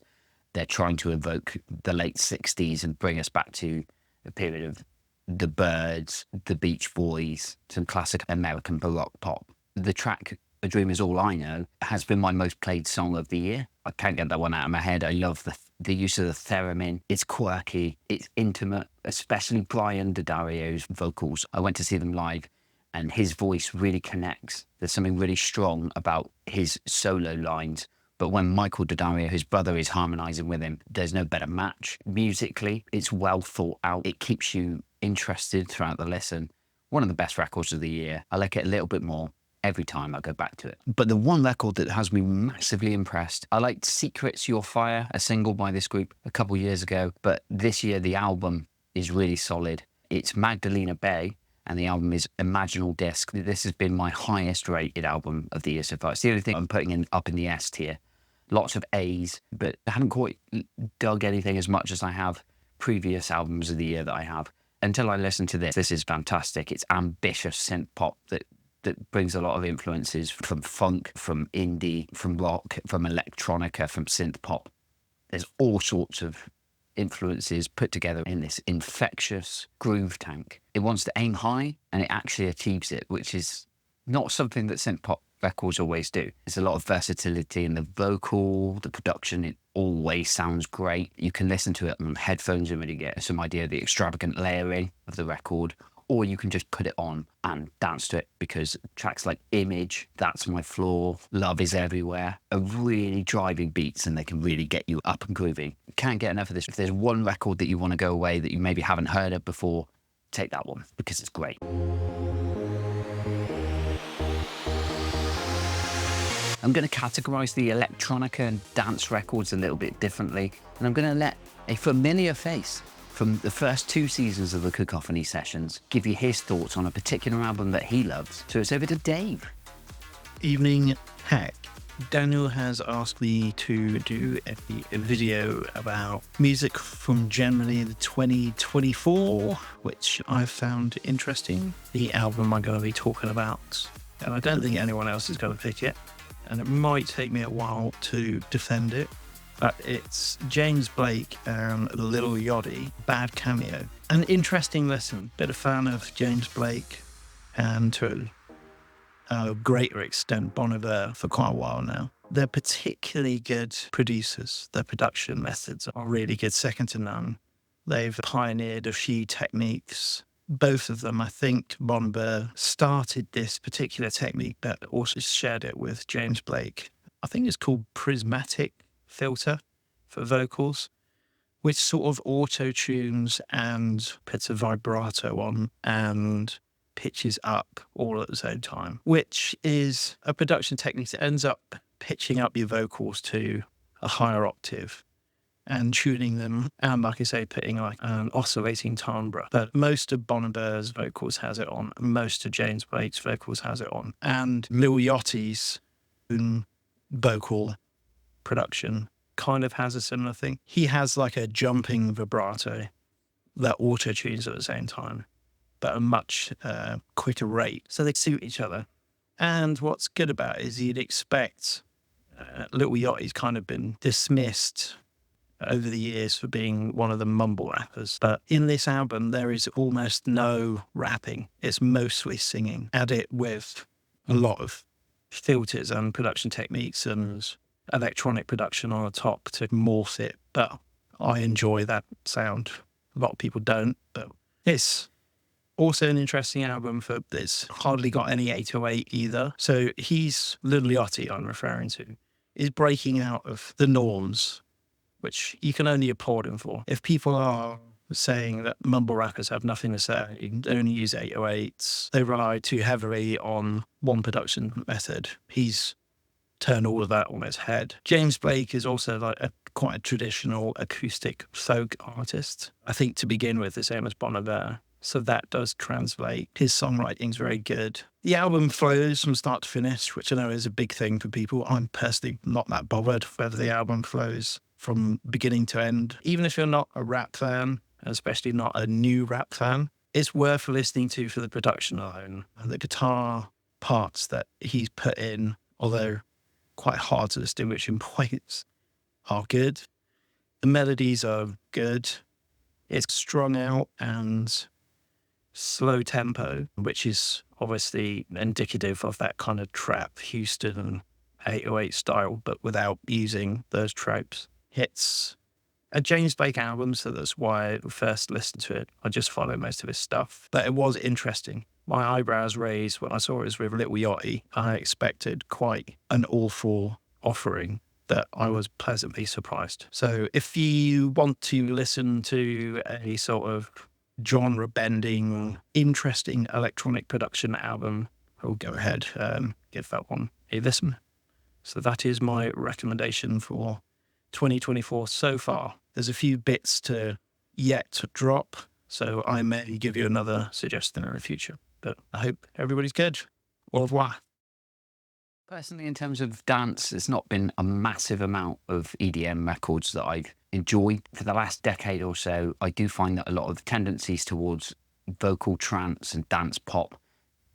They're trying to evoke the late 60s and bring us back to a period of the Byrds, the Beach Boys, some classic American Baroque pop. The track A Dream Is All I Know has been my most played song of the year. I can't get that one out of my head. I love the use of the theremin. It's quirky, it's intimate, especially Brian D'Addario's vocals. I went to see them live and his voice really connects. There's something really strong about his solo lines. But when Michael D'Addario, his brother, is harmonising with him, there's no better match. Musically, it's well thought out. It keeps you interested throughout the listen. One of the best records of the year. I like it a little bit more every time I go back to it. But the one record that has me massively impressed, I liked Secrets, Your Fire, a single by this group a couple years ago. But this year, the album is really solid. It's Magdalena Bay, and the album is Imaginal Disc. This has been my highest rated album of the year so far. It's the only thing I'm putting up in the S tier. Lots of A's, but I haven't quite dug anything as much as I have previous albums of the year that I have. Until I listen to this, this is fantastic. It's ambitious synth pop that brings a lot of influences from funk, from indie, from rock, from electronica, from synth pop. There's all sorts of influences put together in this infectious groove tank. It wants to aim high, and it actually achieves it, which is not something that synth pop records always do. There's a lot of versatility in the vocal, the production. It always sounds great. You can listen to it on headphones and really get some idea of the extravagant layering of the record, or you can just put it on and dance to it, because tracks like Image, That's My Floor, Love Is Everywhere are really driving beats, and they can really get you up and grooving. Can't get enough of this. If there's one record that you want to go away that you maybe haven't heard of before, take that one, because it's great. I'm going to categorise the electronica and dance records a little bit differently, and I'm going to let a familiar face from the first 2 seasons of the Cacophony Sessions give you his thoughts on a particular album that he loves. So it's over to Dave. Evening Hack. Daniel has asked me to do a video about music from generally the 2024, which I found interesting. The album I'm going to be talking about, and I don't think anyone else is going to pick it, and it might take me a while to defend it, but it's James Blake and Lil Yachty, Bad Cameo. An interesting listen. Been a fan of James Blake and to a greater extent Bon Iver for quite a while now. They're particularly good producers. Their production methods are really good, second to none. They've pioneered a few techniques. Both of them, I think Bon Iver started this particular technique, but also shared it with James Blake. I think it's called prismatic filter for vocals, which sort of auto-tunes and puts a vibrato on and pitches up all at the same time, which is a production technique that ends up pitching up your vocals to a higher octave and tuning them, and like I say, putting like an oscillating timbre. But most of Bon Iver's vocals has it on, most of James Blake's vocals has it on, and Lil Yachty's own vocal production kind of has a similar thing. He has like a jumping vibrato that auto-tunes at the same time, but a much quicker rate. So they suit each other. And what's good about it is you'd expect Lil Yachty's kind of been dismissed over the years for being one of the mumble rappers. But in this album, there is almost no rapping. It's mostly singing. Add it with a lot of filters and production techniques and electronic production on the top to morph it. But I enjoy that sound. A lot of people don't, but it's also an interesting album for this. Hardly got any 808 either. So he's Lil Yachty I'm referring to, is breaking out of the norms, which you can only applaud him for. If people are saying that mumble rappers have nothing to say, they only use 808s, they rely too heavily on one production method. He's turned all of that on its head. James Blake is also like quite a traditional acoustic folk artist, I think, to begin with, the same as Bon Iver. So that does translate. His songwriting's very good. The album flows from start to finish, which I know is a big thing for people. I'm personally not that bothered whether the album flows from beginning to end. Even if you're not a rap fan, especially not a new rap fan, it's worth listening to for the production alone. The guitar parts that he's put in, although quite hard to distinguish in points, are good. The melodies are good. It's strung out and slow tempo, which is obviously indicative of that kind of trap Houston 808 style, but without using those tropes. It's a James Blake album, so that's why I first listened to it. I just follow most of his stuff, but it was interesting. My eyebrows raised when I saw it was with Little Yachty. I expected quite an awful offering that I was pleasantly surprised. So if you want to listen to a sort of genre-bending, interesting electronic production album, I'll go ahead and give that one a listen. So that is my recommendation for 2024 so far. There's a few bits yet to drop, so I may give you another suggestion in the future. But I hope everybody's good. Au revoir. Personally, in terms of dance, there's not been a massive amount of EDM records that I've enjoyed. For the last decade or so, I do find that a lot of the tendencies towards vocal trance and dance pop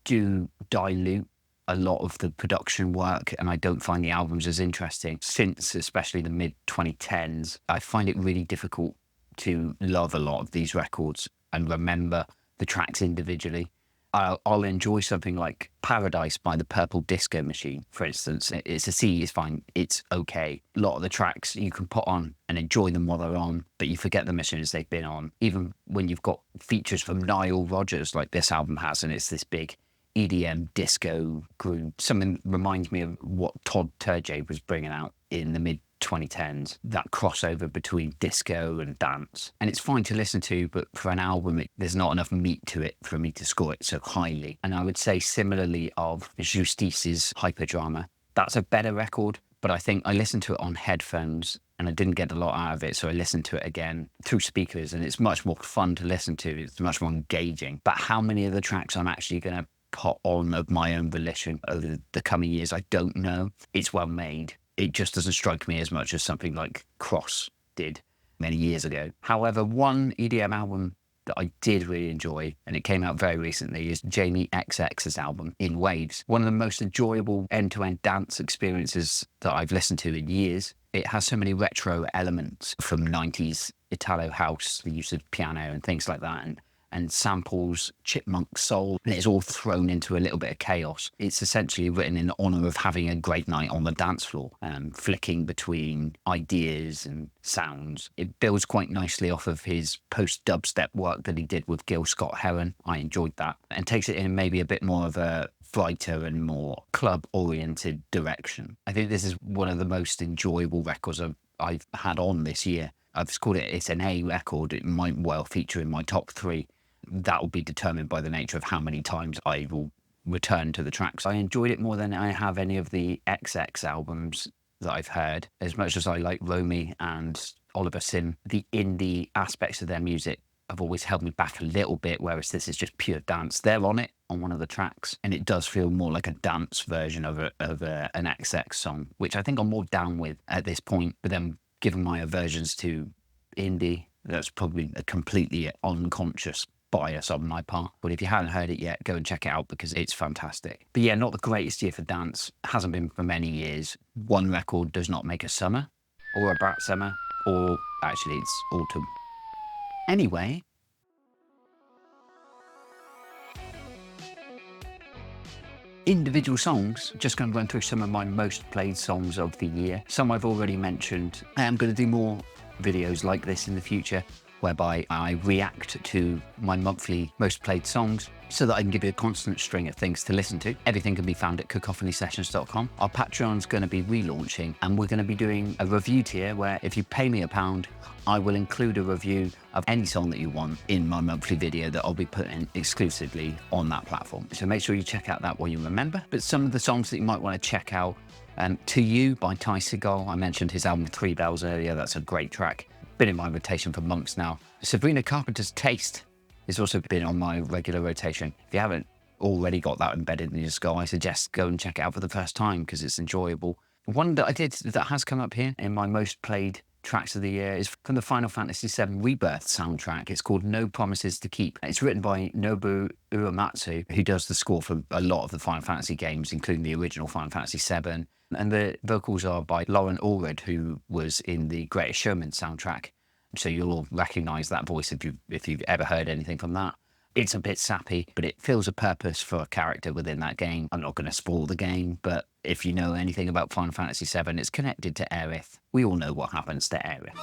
do dilute a lot of the production work, and I don't find the albums as interesting. Since especially the mid-2010s, I find it really difficult to love a lot of these records and remember the tracks individually. I'll enjoy something like Paradise by the Purple Disco Machine, for instance. It's a C, it's fine, it's okay. A lot of the tracks you can put on and enjoy them while they're on, but you forget them as soon as they've been on. Even when you've got features from Nile Rodgers, like this album has, and it's this big EDM disco groove. Something reminds me of what Todd Terje was bringing out in the mid-2010s, that crossover between disco and dance. And it's fine to listen to, but for an album, there's not enough meat to it for me to score it so highly. And I would say similarly of Justice's Hyperdrama. That's a better record, but I think I listened to it on headphones and I didn't get a lot out of it, so I listened to it again through speakers, and it's much more fun to listen to. It's much more engaging. But how many of the tracks I'm actually going to put on of my own volition over the coming years, I don't know. It's well made. It just doesn't strike me as much as something like Cross did many years ago. However, one EDM album that I did really enjoy, and it came out very recently, is Jamie XX's album, In Waves. One of the most enjoyable end-to-end dance experiences that I've listened to in years. It has so many retro elements from 90s Italo house, the use of piano and things like that, and samples chipmunk soul, and it's all thrown into a little bit of chaos. It's essentially written in honour of having a great night on the dance floor, flicking between ideas and sounds. It builds quite nicely off of his post-dubstep work that he did with Gil Scott-Heron. I enjoyed that, and takes it in maybe a bit more of a brighter and more club-oriented direction. I think this is one of the most enjoyable records I've had on this year. I've called it, it's an A record. It might well feature in my top 3. That will be determined by the nature of how many times I will return to the tracks. I enjoyed it more than I have any of the XX albums that I've heard. As much as I like Romy and Oliver Sim, the indie aspects of their music have always held me back a little bit, whereas this is just pure dance. They're on it, on one of the tracks, and it does feel more like a dance version of an XX song, which I think I'm more down with at this point. But then, given my aversions to indie, that's probably a completely unconscious bias on my part. But if you haven't heard it yet, go and check it out because it's fantastic. But yeah, not the greatest year for dance. Hasn't been for many years. One record does not make a summer, or a brat summer, or actually it's autumn. Anyway, individual songs, just going to run through some of my most played songs of the year. Some I've already mentioned. I am going to do more videos like this in the future, whereby I react to my monthly most played songs. so that I can give you a constant string of things to listen to. Everything can be found at cacophonisessions.com. Our Patreon's going to be relaunching, and we're going to be doing a review tier where if you pay me £1, I will include a review of any song that you want in my monthly video that I'll be putting exclusively on that platform. So make sure you check out that while you remember. But some of the songs that you might want to check out, To You by Ty Segall. I mentioned his album Three Bells earlier. That's a great track. Been in my rotation for months now. Sabrina Carpenter's Taste has also been on my regular rotation. If you haven't already got that embedded in your skull, I suggest go and check it out for the first time because it's enjoyable. One that I did that has come up here in my most played tracks of the year is from the Final Fantasy VII Rebirth soundtrack. It's called No Promises to Keep. It's written by Nobu Uematsu, who does the score for a lot of the Final Fantasy games, including the original Final Fantasy VII. And the vocals are by Lauren Allred, who was in the Greatest Showman soundtrack. So you'll all recognise that voice if you've ever heard anything from that. It's a bit sappy, but it fills a purpose for a character within that game. I'm not going to spoil the game, but if you know anything about Final Fantasy VII, it's connected to Aerith. We all know what happens to Aerith.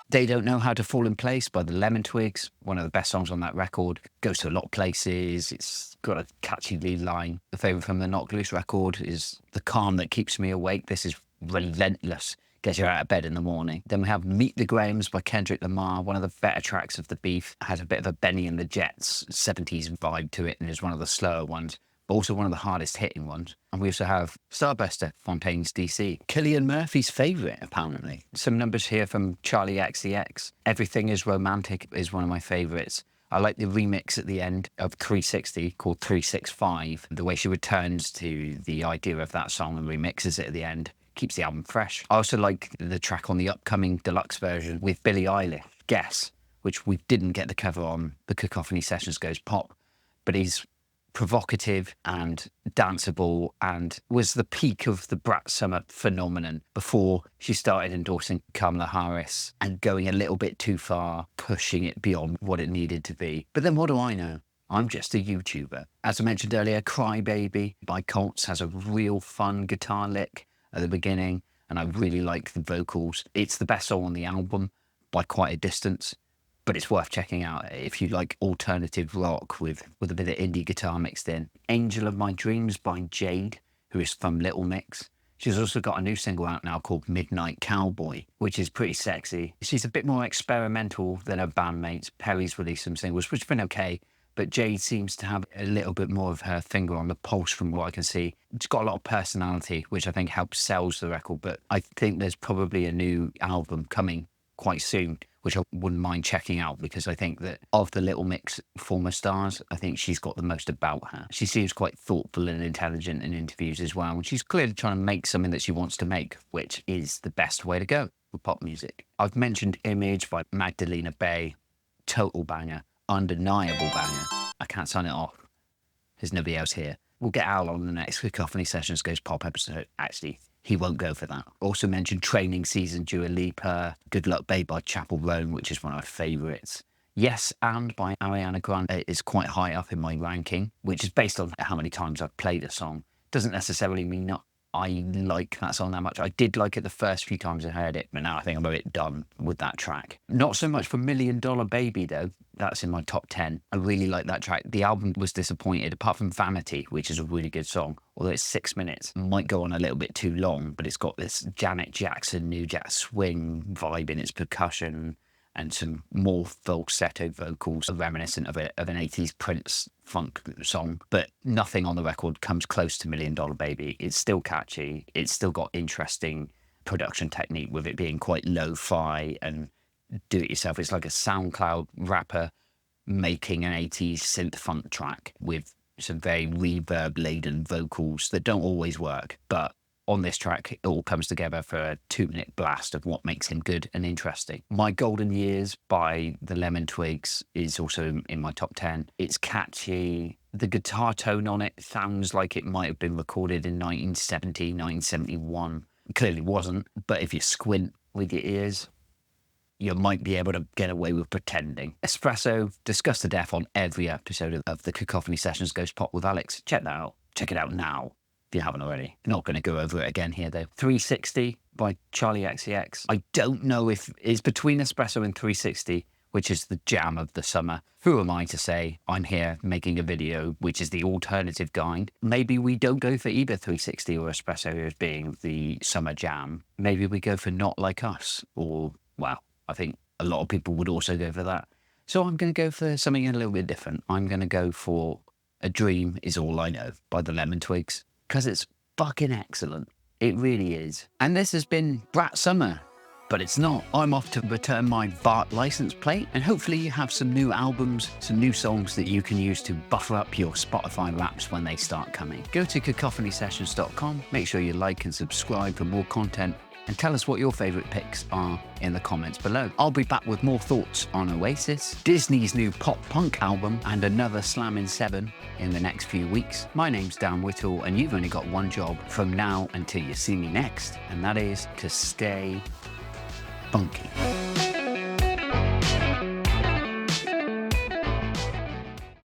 They Don't Know How to Fall in Place by the Lemon Twigs, one of the best songs on that record. Goes to a lot of places. It's got a catchy lead line. The favourite from the Knocked Loose record is The Calm That Keeps Me Awake. This is relentless. Gets you out of bed in the morning. Then we have Meet the Grahams by Kendrick Lamar, one of the better tracks of the Beef. Has a bit of a Benny and the Jets 70s vibe to it and is one of the slower ones, but also one of the hardest hitting ones. And we also have Starburster, Fontaine's DC. Cillian Murphy's favourite, apparently. Some numbers here from Charlie XCX. Everything Is Romantic is one of my favourites. I like the remix at the end of 360 called 365. The way she returns to the idea of that song and remixes it at the end keeps the album fresh. I also like the track on the upcoming deluxe version with Billie Eilish, Guess, which we didn't get the cover on the Cacophony Sessions Goes Pop, but he's provocative and danceable and was the peak of the Brat Summer phenomenon before she started endorsing Kamala Harris and going a little bit too far, pushing it beyond what it needed to be. But then what do I know? I'm just a YouTuber. As I mentioned earlier, Cry Baby by Colts has a real fun guitar lick at the beginning, and I really like the vocals. It's the best song on the album by quite a distance, but it's worth checking out if you like alternative rock with a bit of indie guitar mixed in. Angel of My Dreams by Jade, who is from Little Mix. She's also got a new single out now called Midnight Cowboy, which is pretty sexy. She's a bit more experimental than her bandmates. Perry's released some singles, which have been okay, but Jade seems to have a little bit more of her finger on the pulse from what I can see. It's got a lot of personality, which I think helps sells the record, but I think there's probably a new album coming quite soon, which I wouldn't mind checking out because I think that of the Little Mix former stars, I think she's got the most about her. She seems quite thoughtful and intelligent in interviews as well, and she's clearly trying to make something that she wants to make, which is the best way to go with pop music. I've mentioned Image by Magdalena Bay, total banger. Undeniable banger. I can't sign it off. There's nobody else here. We'll get Al on the next Cacophony Sessions Goes Pop episode. Actually, he won't go for that. Also mentioned Training Season, Dua Lipa, Good Luck Babe by Chapel Roan, which is one of my favourites. Yes And by Ariana Grande is quite high up in my ranking, which is based on how many times I've played a song. Doesn't necessarily mean I like that song that much. I did like it the first few times I heard it, but now I think I'm a bit done with that track. Not so much for $1 Million Baby, though. That's in my top 10. I really like that track. The album was disappointed, apart from Vanity, which is a really good song. Although it's 6 minutes, might go on a little bit too long, but it's got this Janet Jackson, New Jack Swing vibe in its percussion and some more falsetto vocals reminiscent of an 80s Prince funk song, but nothing on the record comes close to $1 Million Baby. It's still catchy. It's still got interesting production technique with it being quite lo-fi and do-it-yourself. It's like a SoundCloud rapper making an 80s synth funk track with some very reverb-laden vocals that don't always work, but on this track, it all comes together for a 2-minute blast of what makes him good and interesting. My Golden Years by the Lemon Twigs is also in my top 10. It's catchy. The guitar tone on it sounds like it might have been recorded in 1970, 1971. It clearly wasn't, but if you squint with your ears, you might be able to get away with pretending. Espresso, discussed to death on every episode of the Cacophony Sessions Goes Pop with Alex. Check that out. Check it out now. If you haven't already. Not going to go over it again here, though. 360 by Charlie XCX. I don't know if it's between Espresso and 360, which is the jam of the summer. Who am I to say? I'm here making a video, which is the alternative guide. Maybe we don't go for either 360 or Espresso as being the summer jam. Maybe we go for Not Like Us, or, well, I think a lot of people would also go for that. So I'm going to go for something a little bit different. I'm going to go for A Dream Is All I Know by the Lemon Twigs, because it's fucking excellent. It really is. And this has been Brat Summer. But it's not. I'm off to return my Bart license plate, and hopefully you have some new albums, some new songs that you can use to buffer up your Spotify Wraps when they start coming. Go to cacophonysessions.com, make sure you like and subscribe for more content, and tell us what your favourite picks are in the comments below. I'll be back with more thoughts on Oasis, Disney's new pop-punk album, and another Slammin' 7 in the next few weeks. My name's Dan Whittle, and you've only got one job from now until you see me next, and that is to stay funky.